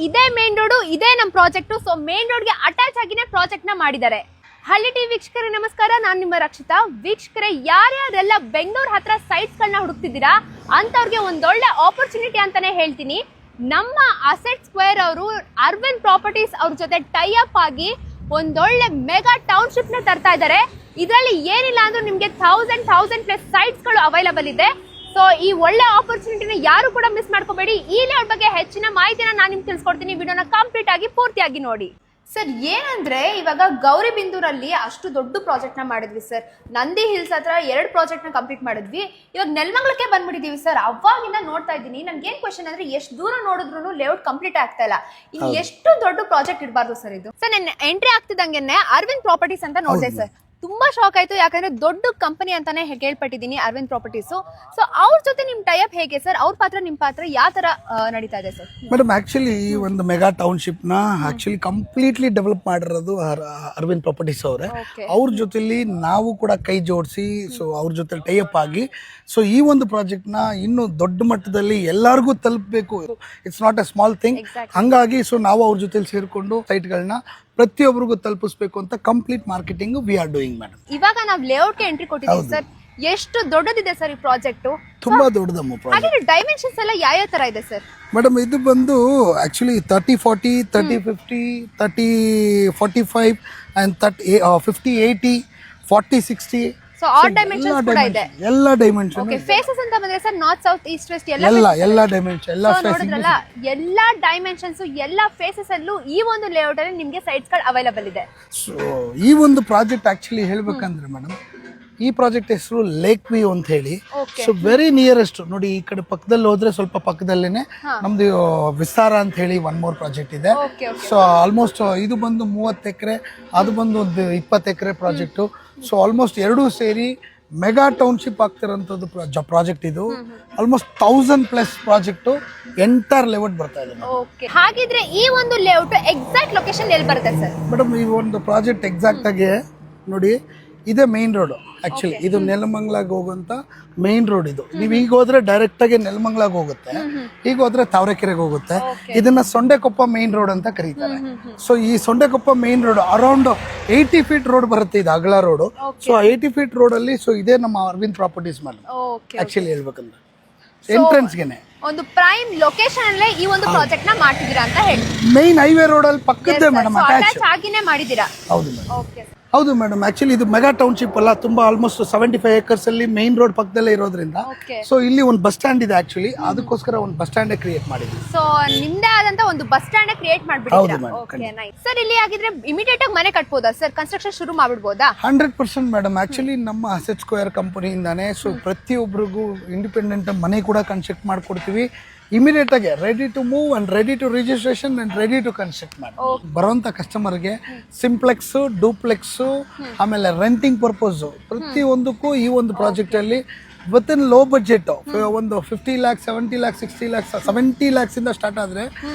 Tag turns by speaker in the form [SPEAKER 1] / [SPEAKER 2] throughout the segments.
[SPEAKER 1] ಇದೇ main road, ಇದೇ ನಮ್ಮ ಪ್ರಾಜೆಕ್ಟ್. ಸೊ ಮೇನ್ ರೋಡ್ಗೆ ಅಟ್ಯಾಚ್ ಆಗಿನೇ ಪ್ರಾಜೆಕ್ಟ್ ನ ಮಾಡಿದ್ದಾರೆ. ಹಳ್ಳಿ ಟಿವಿ ವೀಕ್ಷಕರೇ ನಮಸ್ಕಾರ, ನಾನು ನಿಮ್ಮ ರಕ್ಷಿತಾ. ವೀಕ್ಷಕರೇ, ಯಾರ್ಯಾರೆಲ್ಲ ಬೆಂಗಳೂರು ಹತ್ರ ಸೈಟ್ಸ್ ಗಳನ್ನ ಹುಡುಕ್ತಿದ್ದೀರಾ ಅಂತವ್ರಿಗೆ ಒಂದೊಳ್ಳೆ ಆಪರ್ಚುನಿಟಿ ಅಂತಾನೆ ಹೇಳ್ತೀನಿ. ನಮ್ಮ ಅಸೆಟ್ ಸ್ಕ್ವೇರ್ ಅವರು ಅರ್ಬನ್ ಪ್ರಾಪರ್ಟೀಸ್ ಅವ್ರ ಜೊತೆ ಟೈ ಅಪ್ ಆಗಿ ಒಂದೊಳ್ಳೆ ಮೆಗಾ ಟೌನ್ಶಿಪ್ ನ ತರ್ತಾ ಇದ್ದಾರೆ. ಇದರಲ್ಲಿ ಏನಿಲ್ಲ ಅಂದ್ರೂ ನಿಮ್ಗೆ 1000+ ಸೈಟ್ಸ್ ಗಳು ಅವೈಲಬಲ್ ಇದೆ. ಸೊ ಈ ಒಳ್ಳೆ ಆಪರ್ಚುನಿಟಿನ ಯಾರು ಕೂಡ ಮಿಸ್ ಮಾಡ್ಕೋಬೇಡಿ. ಈ ಲೇಔಟ್ ಬಗ್ಗೆ ಹೆಚ್ಚಿನ ಮಾಹಿತಿನ ನಾನು ನಿಮ್ಗೆ ತಿಳಿಸ್ಕೊಡ್ತೀನಿ. ವಿಡಿಯೋನ ಕಂಪ್ಲೀಟ್ ಆಗಿ ಪೂರ್ತಿಯಾಗಿ ನೋಡಿ. ಸರ್, ಏನಂದ್ರೆ ಇವಾಗ ಗೌರಿಬಿದನೂರಲ್ಲಿ ಅಷ್ಟು ದೊಡ್ಡ ಪ್ರಾಜೆಕ್ಟ್ ನ ಮಾಡಿದ್ವಿ ಸರ್. ನಂದಿ ಹಿಲ್ಸ್ ಹತ್ರ 2 ಪ್ರಾಜೆಕ್ಟ್ ನ ಕಂಪ್ಲೀಟ್ ಮಾಡಿದ್ವಿ. ಇವಾಗ ನೆಲಮಂಗಲಕ್ಕೆ ಬಂದ್ಬಿಟ್ಟಿದೀವಿ ಸರ್. ಅವಾಗಿಂದ ನೋಡ್ತಾ ಇದ್ದೀನಿ. ನನ್ಗೆ ಏನ್ ಕ್ವಶನ್ ಅಂದ್ರೆ, ಎಷ್ಟು ದೂರ ನೋಡಿದ್ರು ಲೇಔಟ್ ಕಂಪ್ಲೀಟ್ ಆಗ್ತಾ ಇಲ್ಲ. ಇನ್ನು ಎಷ್ಟು ದೊಡ್ಡ ಪ್ರಾಜೆಕ್ಟ್ ಇರಬಾರ್ದು ಸರ್ ಇದು. ಸರ್, ನಾನು ಎಂಟ್ರಿ ಆಗ್ತಿದ್ದಂಗೆನೆ ಅರವಿಂದ್ ಪ್ರಾಪರ್ಟೀಸ್ ಅಂತ ನೋಡಿದೆ ಸರ್. ತುಂಬಾ ಶಾಕ್ ಆಯ್ತು, ಯಾಕಂದ್ರೆ ದೊಡ್ಡ ಕಂಪನಿ ಅಂತಾನೆ ಕೇಳ್ಪಟ್ಟಿದ್ದೀನಿ ಅರವಿಂದ್ ಪ್ರಾಪರ್ಟೀಸ್. ಸೊ ಅವ್ರ ಜೊತೆ ನಿಮ್ ಟೈಅಪ್ ಹೇಗೆ ಸರ್? ಅವ್ರ ಪಾತ್ರ ನಿಮ್ ಪಾತ್ರ ಯಾವ ತರ ನಡೀತಾ ಇದೆ ಸರ್?
[SPEAKER 2] ಮೇಡಮ್, ಆಕ್ಚುಲಿ ಈ ಒಂದು ಮೆಗಾ ಟೌನ್ಶಿಪ್ ನ ಆಕ್ಚುಲಿ ಕಂಪ್ಲೀಟ್ಲಿ ಡೆವಲಪ್ ಮಾಡಿರೋದು ಅರವಿಂದ್ ಪ್ರಾಪರ್ಟೀಸ್ ಅವರೇ. ಅವ್ರ ಜೊತೆಲಿ ನಾವು ಕೂಡ ಕೈ ಜೋಡಿಸಿ, ಸೊ ಅವ್ರ ಜೊತೆ ಟೈಅಪ್ ಆಗಿ, ಸೊ ಈ ಒಂದು ಪ್ರಾಜೆಕ್ಟ್ ನ ಇನ್ನು ದೊಡ್ಡ ಮಟ್ಟದಲ್ಲಿ ಎಲ್ಲರಿಗೂ ತಲುಪಬೇಕು. It's not A small thing. ಹಂಗಾಗಿ ಸೊ ನಾವು ಅವ್ರ ಜೊತೆ ಸೇರ್ಕೊಂಡು ಸೈಟ್ಗಳನ್ನ ಪ್ರತಿಯೊಬ್ಬರಿಗೂ ತಲುಪಿಸಬೇಕು ಅಂತ complete marketing we are doing madam.
[SPEAKER 1] ಇವಾಗ ನಾವು ಲೇಔಟ್ ಗೆ ಎಂಟ್ರಿ ಕೊಟ್ಟಿದ್ದೀವಿ ಸರ್. ಎಷ್ಟು ದೊಡ್ಡದಿದೆ ಸರ್ ಈ ಪ್ರಾಜೆಕ್ಟ್?
[SPEAKER 2] ತುಂಬಾ ದೊಡ್ಡದಮ್ಮ ಪ್ರಾಜೆಕ್ಟ್.
[SPEAKER 1] ಡೈಮೆನ್ಷನ್ಸ್ ಎಲ್ಲ ಯಾವ ತರ ಇದೆ ಸರ್?
[SPEAKER 2] ಮೇಡಮ್, ಇದು ಬಂದು actually 30-40, 30-50, 30-45 and 50-80, 40-60.
[SPEAKER 1] So all dimensions ಕೂಡ ಇದೆ.
[SPEAKER 2] ಎಲ್ಲ ಡೈಮೆನ್ಷನ್.
[SPEAKER 1] ಓಕೆ, ಫೇಸಸ್ ಅಂತ ಬಂದ್ರೆ sir north, south, east, west
[SPEAKER 2] ಎಲ್ಲ ಡೈಮೆನ್ಷನ್, ಎಲ್ಲ
[SPEAKER 1] ನೋಡಿದ್ರಲ್ಲ, ಎಲ್ಲ ಡೈಮೆನ್ಷನ್ಸ್, ಎಲ್ಲ ಫೇಸಸ್ ಅಲ್ಲೂ ಈ ಒಂದು ಲೇಔಟ್ ಅಲ್ಲಿ ನಿಮಗೆ ಸೈಟ್ಸ್ ಗಳು ಅವೈಲಬಲ್ ಇದೆ.
[SPEAKER 2] ಸೊ ಈ ಒಂದು ಪ್ರಾಜೆಕ್ಟ್ ಆಕ್ಚುಲಿ ಹೇಳ್ಬೇಕಂದ್ರೆ ಮೇಡಮ್, ಈ ಪ್ರಾಜೆಕ್ಟ್ ಹೆಸರು ಲೇಕ್ ವ್ಯೂ ಅಂತ ಹೇಳಿ. ಸೊ ವೆರಿ ನಿಯರೆಸ್ಟ್ ನೋಡಿ, ಈ ಕಡೆ ಪಕ್ಕದಲ್ಲಿ ಹೋದ್ರೆ ಸ್ವಲ್ಪ ಪಕ್ಕದಲ್ಲೇನೆ ನಮ್ದು ವಿಸ್ತಾರ ಅಂತ ಹೇಳಿ 1 more ಪ್ರಾಜೆಕ್ಟ್ ಇದೆ. ಸೊ ಆಲ್ಮೋಸ್ಟ್ ಇದು ಬಂದು 30 ಎಕರೆ, ಅದು ಬಂದು ಒಂದು 20 ಎಕರೆ ಪ್ರಾಜೆಕ್ಟ್. ಸೊ ಆಲ್ಮೋಸ್ಟ್ 2 ಸೇರಿ ಮೆಗಾ ಟೌನ್ಶಿಪ್ ಆಗ್ತಿರೋಂಥದ್ದು ಪ್ರಾಜೆಕ್ಟ್ ಇದು. ಆಲ್ಮೋಸ್ಟ್ 1000+ ಪ್ರಾಜೆಕ್ಟ್ ಎಂಟರ್ ಲೇಔಟ್ ಬರ್ತಾ ಇದೆ.
[SPEAKER 1] ಹಾಗಿದ್ರೆ ಈ ಒಂದು ಲೇಔಟ್ ಎಕ್ಸಾಕ್ಟ್ ಲೊಕೇಶನ್ ಎಲ್ಲಿ ಬರುತ್ತೆ ಸರ್?
[SPEAKER 2] ಮೇಡಮ್, ಈ ಒಂದು ಪ್ರಾಜೆಕ್ಟ್ ಎಕ್ಸಾಕ್ಟ್ ಆಗಿ ನೋಡಿ, ಇದೇ ಮೇನ್ ರೋಡ್. ಆಕ್ಚುಲಿ ಇದು ನೆಲಮಂಗಲಾಗ ಹೋಗುವಂತ ಮೇನ್ ರೋಡ್ ಇದು. ನೀವು ಈಗ ಹೋದ್ರೆ ಡೈರೆಕ್ಟ್ ಆಗಿ ನೆಲಮಂಗಲಾಗ ಹೋಗುತ್ತೆ, ಈಗ ಹೋದ್ರೆ ತಾವರೆಕೆರೆಗೆ ಹೋಗುತ್ತೆ. ಇದನ್ನ ಸೊಂಡೆಕೊಪ್ಪ ಮೇನ್ ರೋಡ್ ಅಂತ ಕರೀತಾರೆ. ಸೊ ಈ Sondekoppa main road around 80 feet road ಬರುತ್ತೆ, ಇದು ಅಗಲ ರೋಡ್. ಸೊ 80 feet ರೋಡ್ ಅಲ್ಲಿ ಸೊ ಇದೇ ನಮ್ಮ ಅರವಿಂದ್ ಪ್ರಾಪರ್ಟೀಸ್ ಮೇಡಮ್. ಆಕ್ಚುಲಿ ಹೇಳ್ಬೇಕಂದ್ರೆ ಎಂಟ್ರೆನ್ಸ್ ಗೆನೆ
[SPEAKER 1] ಒಂದು ಪ್ರೈಮ್ ಲೊಕೇಶನ್ ಅಲ್ಲೇ ಈ ಒಂದು ಪ್ರಾಜೆಕ್ಟ್ ನ ಮಾಡ್ತಿದ್ದೀರಾ ಅಂತ ಹೇಳಿ.
[SPEAKER 2] ಮೈನ್ ಹೈವೇ ರೋಡ್ ಅಲ್ಲಿ ಪಕ್ಕದ್ದೇ ಮೇಡಮ್, ಅಟ್ಯಾಚ್
[SPEAKER 1] ಆಗಿನೇ ಮಾಡಿದ್ದೀರಾ.
[SPEAKER 2] ಹೌದು ಮೇಡಮ್. ಹೌದು ಮೇಡಮ್, ಆಕ್ಚುಲಿ ಇದು ಮೆಗಾ ಟೌನ್ಶಿಪ್ ಅಲ್ಲ, ತುಂಬಾ ಆಲ್ಮೋಸ್ಟ್ 75 acres ಅಲ್ಲಿ ಮೇನ್ ರೋಡ್ ಪಕ್ಕದಲ್ಲೇ ಇರೋದ್ರಿಂದ ಸೊ ಇಲ್ಲಿ ಒಂದು ಬಸ್ ಸ್ಟ್ಯಾಂಡ್ ಇದೆ. ಆಕ್ಚುಲಿ ಅದಕ್ಕೋಸ್ಕರ ಒಂದು ಬಸ್ ಸ್ಟ್ಯಾಂಡ್ ಕ್ರಿಯೇಟ್ ಮಾಡಿದ್ವಿ.
[SPEAKER 1] ಸೊ ನಿಮ್ದೇ ಆದಂತ ಒಂದು ಬಸ್ ಸ್ಟ್ಯಾಂಡ್ ಕ್ರಿಯೇಟ್ ಮಾಡ್ಬಿಟ್ಟಿದ್ದೀರಾ. Okay, nice sir. ಇಲ್ಲಿ ಆಗಿದ್ರೆ ಇಮಿಡಿಯೇಟ್ ಆಗಿ ಮನೆ ಕಟ್ಬೋದಾ ಸರ್? ಕನ್ಸ್ಟ್ರಕ್ಷನ್ ಶುರು ಮಾಡ್ಬಿಡ್ಬೋದಾ?
[SPEAKER 2] 100% ಮೇಡಮ್. ಆಕ್ಚುಲಿ ನಮ್ಮ ಅಸೆಟ್ ಸ್ಕ್ವೇರ್ ಕಂಪನಿಯಿಂದಾನೆ ಸೊ ಪ್ರತಿಯೊಬ್ಬರಿಗೂ ಇಂಡಿಪೆಂಡೆಂಟ್ ಮನೆ ಕೂಡ ಕನ್ಸ್ಟ್ರಕ್ಟ್ ಮಾಡ್ಕೊಡ್ತೀವಿ. ಇಮಿಡಿಯೇಟ್ ಆಗಿ ready to move and ready to registration and ready to construct ಮಾಡಿ ಬರುವಂತ ಕಸ್ಟಮರ್ಗೆ ಸಿಂಪ್ಲೆಕ್ಸ್, ಡೂಪ್ಲೆಕ್ಸ್, ಆಮೇಲೆ ರೆಂಟಿಂಗ್ ಪರ್ಪಸ್ ಪ್ರತಿಯೊಂದಕ್ಕೂ ಈ ಒಂದು ಪ್ರಾಜೆಕ್ಟ್ ಅಲ್ಲಿ ವಿತ್ ಇನ್ ಲೋ ಬಜೆಟ್ ಒಂದು 50 lakhs, 70 lakhs, 60 lakhs, 70 lakhs ಇಂದ ಸ್ಟಾರ್ಟ್ ಆದ್ರೆ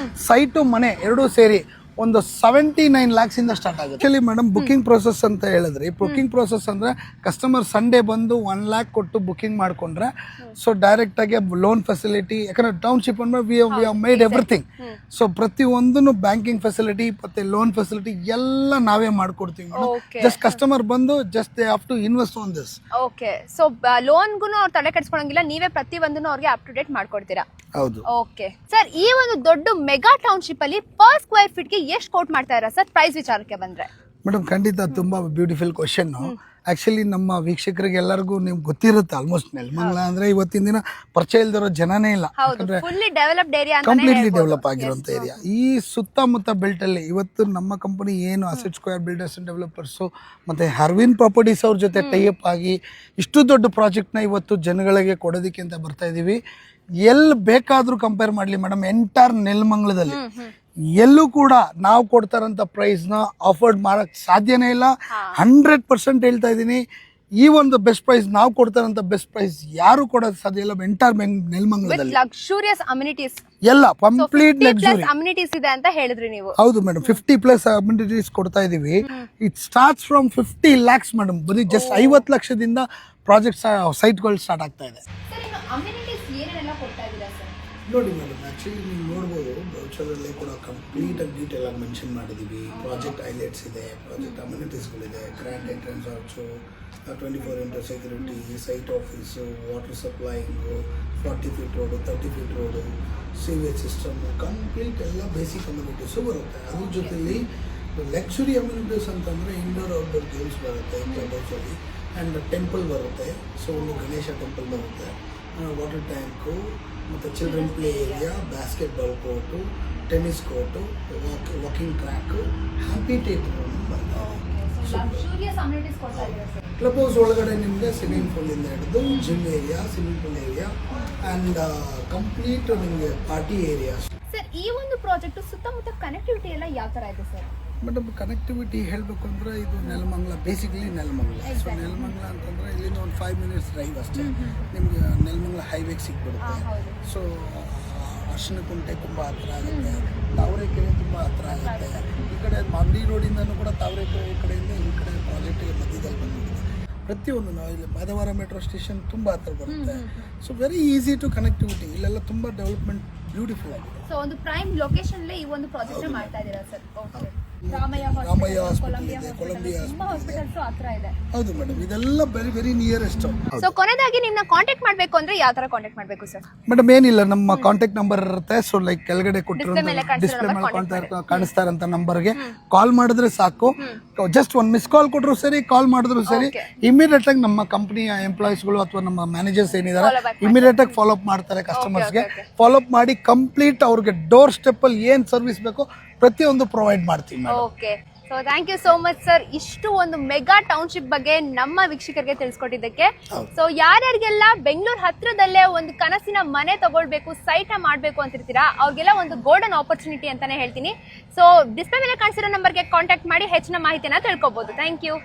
[SPEAKER 2] ಸೈಟು ಮನೆ ಎರಡೂ ಸೇರಿ ಒಂದು 79 lakhs ಇಂದ ಸ್ಟಾರ್ಟ್ ಆಗುತ್ತೆ. ಆಕ್ಚುಲಿ ಮೇಡಮ್, ಬುಕಿಂಗ್ ಪ್ರೋಸೆಸ್ ಅಂತ ಹೇಳಿದ್ರೆ, ಬುಕಿಂಗ್ ಪ್ರೋಸೆಸ್ ಅಂದ್ರೆ ಕಸ್ಟಮರ್ ಸಂಡೇ ಬಂದು 1 lakh ಕೊಟ್ಟು ಬುಕಿಂಗ್ ಮಾಡ್ಕೊಂಡ್ರೆ ಸೊ ಡೈರೆಕ್ಟ್ ಆಗಿ ಲೋನ್ ಫೆಸಿಲಿಟಿ, ಯಾಕಂದ್ರೆ ಟೌನ್ಶಿಪ್ ಅಂದ್ರೆ we have made everything. So ಪ್ರತಿಯೊಂದನ್ನು ಬ್ಯಾಂಕಿಂಗ್ ಫೆಸಿಲಿಟಿ ಮತ್ತೆ ಲೋನ್ ಫೆಸಿಲಿಟಿ ಎಲ್ಲ ನಾವೇ ಮಾಡ್ಕೊಡ್ತೀವಿ ಮೇಡಮ್. ಜಸ್ಟ್ ಕಸ್ಟಮರ್ ಬಂದು just they have to invest on this.
[SPEAKER 1] Okay, so ಲೋನ್ಗೂ ಅವ್ರು ತಲೆ ಕೆಡಿಸ್ಕೊಳಂಗಿಲ್ಲ, ನೀವೇ ಪ್ರತಿಯೊಂದನ್ನು ಅವ್ರಿಗೆ ಅಪ್ ಟು ಡೇಟ್ ಮಾಡ್ಕೊಡ್ತೀರಾ.
[SPEAKER 2] ಹೌದು.
[SPEAKER 1] ಓಕೆ ಸರ್, ಈ ಒಂದು ದೊಡ್ಡ ಮೆಗಾ ಟೌನ್ಶಿಪ್ ಅಲ್ಲಿ ಪರ್ ಸ್ಕ್ವೇರ್ ಫೀಟ್ ಗೆ ಎಷ್ಟು ಕೋಟ್ ಮಾಡ್ತಾ ಇರ ಸರ್ ಪ್ರೈಸ್ ವಿಚಾರಕ್ಕೆ ಬಂದ್ರೆ?
[SPEAKER 2] ಮೇಡಮ್, ಖಂಡಿತ ತುಂಬಾ ಬ್ಯೂಟಿಫುಲ್ ಕ್ವಶನ್. ಆಕ್ಚುಲಿ ನಮ್ಮ ವೀಕ್ಷಕರಿಗೆ ಎಲ್ಲರಿಗೂ ನಿಮ್ಗೆ ಗೊತ್ತಿರುತ್ತೆ, ಆಲ್ಮೋಸ್ಟ್ ನೆಲಮಂಗಲ ಅಂದ್ರೆ ಇವತ್ತಿನ ದಿನ ಪರಿಚಯ ಇಲ್ದಿರೋ ಜನನೇ ಇಲ್ಲ. ಕಂಪ್ಲೀಟ್ಲಿ ಡೆವಲಪ್ ಆಗಿರುವಂತ ಏರಿಯಾ. ಈ ಸುತ್ತಮುತ್ತ ಬೆಲ್ಟ್ ಅಲ್ಲಿ ಇವತ್ತು ನಮ್ಮ ಕಂಪನಿ ಏನು asset square builders and developers ಮತ್ತೆ ಅರವಿಂದ್ ಪ್ರಾಪರ್ಟೀಸ್ ಅವ್ರ ಜೊತೆ ಟೈಅಪ್ ಆಗಿ ಇಷ್ಟು ದೊಡ್ಡ ಪ್ರಾಜೆಕ್ಟ್ ನ ಇವತ್ತು ಜನಗಳಿಗೆ ಕೊಡೋದಕ್ಕೆ ಅಂತ ಬರ್ತಾ ಇದೀವಿ. ಎಲ್ಲಿ ಬೇಕಾದ್ರೂ ಕಂಪೇರ್ ಮಾಡ್ಲಿ ಮೇಡಮ್, ಎಂಟರ್ ನೆಲಮಂಗಲದಲ್ಲಿ ಎಲ್ಲೂ ಕೂಡ ನಾವು ಕೊಡ್ತಾರಂತ ಪ್ರೈಸ್ ನ ಅಫೋರ್ಡ್ ಮಾಡಕ್ ಸಾಧ್ಯನೇ ಇಲ್ಲ. 100% ಹೇಳ್ತಾ ಇದೀನಿ, ಈ ಒಂದು ಬೆಸ್ಟ್ ಪ್ರೈಸ್ ನಾವು ಕೊಡ್ತಾರಂತ ಬೆಸ್ಟ್ ಪ್ರೈಸ್ ಯಾರು ಕೊಡೋದು ಸಾಧ್ಯ ಇಲ್ಲ. ಎಂಟರ್ ನೆಲಮಂಗಲದಲ್ಲಿ
[SPEAKER 1] ಲಕ್ಸುರಿಯಸ್ ಅಮ್ಯುನಿಟೀಸ್
[SPEAKER 2] ಎಲ್ಲ ಕಂಪ್ಲೀಟ್ ಲಕ್ಸುರಿ
[SPEAKER 1] ಅಮ್ಯುನಿಟೀಸ್ ಇದೆ ಅಂತ ಹೇಳಿದ್ರಿ ನೀವು.
[SPEAKER 2] ಹೌದು ಮೇಡಮ್, 50+ ಅಮ್ಯುನಿಟೀಸ್ ಕೊಡ್ತಾ ಇದೀವಿ. It starts from 50 lakhs madam. ಬರೀ ಜಸ್ಟ್ 50 ಲಕ್ಷದಿಂದ ಪ್ರಾಜೆಕ್ಟ್ ಸೈಟ್ಗಳು ಸ್ಟಾರ್ಟ್ ಆಗ್ತಾ ಇದೆ.
[SPEAKER 1] ಅಮ್ಯುನಿಟೀಸ್ ಏನೆಲ್ಲ ಕೊಡ್ತಾ ಇದ್ದೀರಾ ಸರ್?
[SPEAKER 2] ನೋಡಿ ಮೇಡಮ್, ಆಕ್ಚುಲಿ ನೀವು ನೋಡ್ಬೋದು ಬ್ರೋಷರಲ್ಲಿ ಕೂಡ ಕಂಪ್ಲೀಟಾಗಿ ಡೀಟೇಲ್ ಆಗಿ ಮೆನ್ಷನ್ ಮಾಡಿದ್ದೀವಿ. ಪ್ರಾಜೆಕ್ಟ್ ಹೈಲೈಟ್ಸ್ ಇದೆ, ಪ್ರಾಜೆಕ್ಟ್ ಅಮ್ಯುನಿಟೀಸ್ಗಳಿದೆ, grand entrance arch, 24x security, site office, water supplying, 40 feet road, 30 feet road, sewage system, complete ಎಲ್ಲ ಬೇಸಿಕ್ ಅಮ್ಯುನಿಟೀಸು ಬರುತ್ತೆ. ಅದ್ರ ಜೊತೆಲಿ ಲಕ್ಸುರಿ ಅಮ್ಯುನಿಟೀಸ್ ಅಂತಂದರೆ ಇಂಡೋರ್ ಔಟ್ಡೋರ್ ಗೇಮ್ಸ್ ಬರುತ್ತೆ ಕ್ಲಬ್ ಹೌಸಲ್ಲಿ, ಆ್ಯಂಡ್ ಟೆಂಪಲ್ ಬರುತ್ತೆ. ಸೊ ಒಂದು ಗಣೇಶ ಟೆಂಪಲ್ ಬರುತ್ತೆ, ವಾಟರ್ ಟ್ಯಾಂಕು, ಮತ್ತು children play area, basketball court, tennis court, walking track, happy theatre ಬರುತ್ತೆ. ಕ್ಲಬ್ ಹೌಸ್ ಒಳಗಡೆ ನಿಮಗೆ ಸ್ವಿಮ್ಮಿಂಗ್ ಪೂಲಿಂದ ಹಿಡಿದು gym area, swimming pool area, and complete ನಿಮಗೆ ಪಾರ್ಟಿ ಏರಿಯಾ.
[SPEAKER 1] ಸರ್, ಈ ಒಂದು ಪ್ರಾಜೆಕ್ಟ್ ಸುತ್ತಮುತ್ತ ಕನೆಕ್ಟಿವಿಟಿ ಎಲ್ಲ ಯಾವ ತರ ಇದೆ ಸರ್?
[SPEAKER 2] ಮೇಡಮ್, ಕನೆಕ್ಟಿವಿಟಿ ಹೇಳಬೇಕು ಅಂದರೆ ಇದು ನೆಲಮಂಗಲ, ಬೇಸಿಕಲಿ ನೆಲಮಂಗಲ. ಸೊ ನೆಲಮಂಗಲ ಅಂತಂದರೆ ಇಲ್ಲಿಂದ ಒಂದು 5 ಮಿನಿಟ್ಸ್ ಡ್ರೈವ್ ಅಷ್ಟೇ ನಿಮಗೆ ನೆಲಮಂಗಲ ಹೈವೇಗೆ ಸಿಕ್ಬಿಡುತ್ತೆ. ಸೊ ಅರ್ಶಿನಕುಂಟೆ ತುಂಬ ಹತ್ರ ಆಗುತ್ತೆ, ತಾವರೆಕೆರೆ ತುಂಬ ಹತ್ರ ಆಗುತ್ತೆ. ಈ ಕಡೆ ಮಾಗಡಿ ರೋಡಿಂದನೂ ಕೂಡ ತಾವರೆಕೆರೆ ಕಡೆಯಿಂದ ಈ ಕಡೆ ಪ್ರಾಜೆಕ್ಟಿಗೆ ಮಧ್ಯದಲ್ಲಿ ಬಂದ್ಬಿಡುತ್ತೆ. ಪ್ರತಿಯೊಂದು ನಾವು ಇಲ್ಲಿ ಮಾಧವರ ಮೆಟ್ರೋ ಸ್ಟೇಷನ್ ತುಂಬ ಹತ್ರ ಬರುತ್ತೆ. So very easy to connectivity. ಇಲ್ಲೆಲ್ಲ ತುಂಬ ಡೆವಲಪ್ಮೆಂಟ್ ಬ್ಯೂಟಿಫುಲ್ ಆಗಿದೆ.
[SPEAKER 1] ಸೊ ಒಂದು ಪ್ರೈಮ್ ಲೊಕೇಶನ್ ಈ ಒಂದು ಪ್ರಾಜೆಕ್ಟ್ ಮಾಡ್ತಾ ಇದ್ದೀರಾ ಸರ್? ಓಕೆ.
[SPEAKER 2] ರಾಮಯ್ಯ ಹಾಸ್ಪಿಟಲ್ ಇದೆ, ಕೊಲಂಬಿಯಾ
[SPEAKER 1] ಹಾಸ್ಪಿಟಲ್ಸ್ ಹತ್ರ ಇದೆ.
[SPEAKER 2] ಹೌದು ಮೇಡಮ್, ಇದೆಲ್ಲ ವೆರಿ ವೆರಿ ನಿಯರೆಸ್ಟ್.
[SPEAKER 1] ಸೊ ಕೊನೆಯದಾಗಿ ನಿಮ್ಮನ್ನ ಕಾಂಟ್ಯಾಕ್ಟ್ ಮಾಡಬೇಕು ಅಂದ್ರೆ ಯಾವ ತರ ಕಾಂಟ್ಯಾಕ್ಟ್ ಮಾಡಬೇಕು ಸರ್?
[SPEAKER 2] ಮೇಡಮ್ ಏನಿಲ್ಲ, ನಮ್ಮ ಕಾಂಟ್ಯಾಕ್ಟ್ ನಂಬರ್ ಇರುತ್ತೆ. ಸೊ ಲೈಕ್ ಕೆಳಗಡೆ ಕೊಟ್ಟಿರೋ ಡಿಸ್ಪ್ಲೇ ಮೇಲೆ ಕಾಣಿಸ್ತಾ ಇರೋಂಥ ನಂಬರ್ಗೆ ಕಾಲ್ ಮಾಡಿದ್ರೆ ಸಾಕು. ಜಸ್ಟ್ ಒಂದು ಮಿಸ್ ಕಾಲ್ ಕೊಟ್ಟರು ಸರಿ, ಕಾಲ್ ಮಾಡಿದ್ರು ಸರಿ, ಇಮಿಡಿಯೇಟ್ ಆಗಿ ನಮ್ಮ ಕಂಪನಿಯ ಎಂಪ್ಲಾಯೀಸ್ಗಳು ಅಥವಾ ನಮ್ಮ ಮ್ಯಾನೇಜರ್ಸ್ ಏನಿದ್ದಾರೆ ಇಮಿಡಿಯೇಟ್ ಆಗಿ ಫಾಲೋ ಅಪ್ ಮಾಡ್ತಾರೆ. ಕಸ್ಟಮರ್ಸ್ಗೆ ಫಾಲೋ ಅಪ್ ಮಾಡಿ ಕಂಪ್ಲೀಟ್ ಅವ್ರಿಗೆ ಡೋರ್ ಸ್ಟೆಪ್ ಅಲ್ಲಿ ಏನ್ ಸರ್ವಿಸ್ ಬೇಕೋ ಪ್ರತಿಯೊಂದು ಪ್ರೊವೈಡ್ ಮಾಡ್ತೀವಿ.
[SPEAKER 1] Okay. So thank you so much sir, ಇಷ್ಟು ಒಂದು ಮೆಗಾ ಟೌನ್ಶಿಪ್ ಬಗ್ಗೆ ನಮ್ಮ ವೀಕ್ಷಕರಿಗೆ ತಿಳಿಸ್ಕೊಟ್ಟಿದ್ದಕ್ಕೆ. ಸೊ ಯಾರ್ಯಾರಿಗೆಲ್ಲ ಬೆಂಗಳೂರು ಹತ್ರದಲ್ಲೇ ಒಂದು ಕನಸಿನ ಮನೆ ತಗೊಳ್ಬೇಕು, ಸೈಟ್ ಮಾಡಬೇಕು ಅಂತಿರ್ತೀರಾ, ಅವ್ರಿಗೆಲ್ಲ ಒಂದು ಗೋಲ್ಡನ್ ಆಪರ್ಚುನಿಟಿ ಅಂತಾನೆ ಹೇಳ್ತೀನಿ. ಸೊ ಡಿಸ್ಪ್ಲೇ ಮೇಲೆ ಕಾಣಿಸಿರೋ ನಂಬರ್ಗೆ ಕಾಂಟ್ಯಾಕ್ಟ್ ಮಾಡಿ ಹೆಚ್ಚಿನ ಮಾಹಿತಿಯನ್ನ ತಿಳ್ಕೊಬಹುದು. Thank you.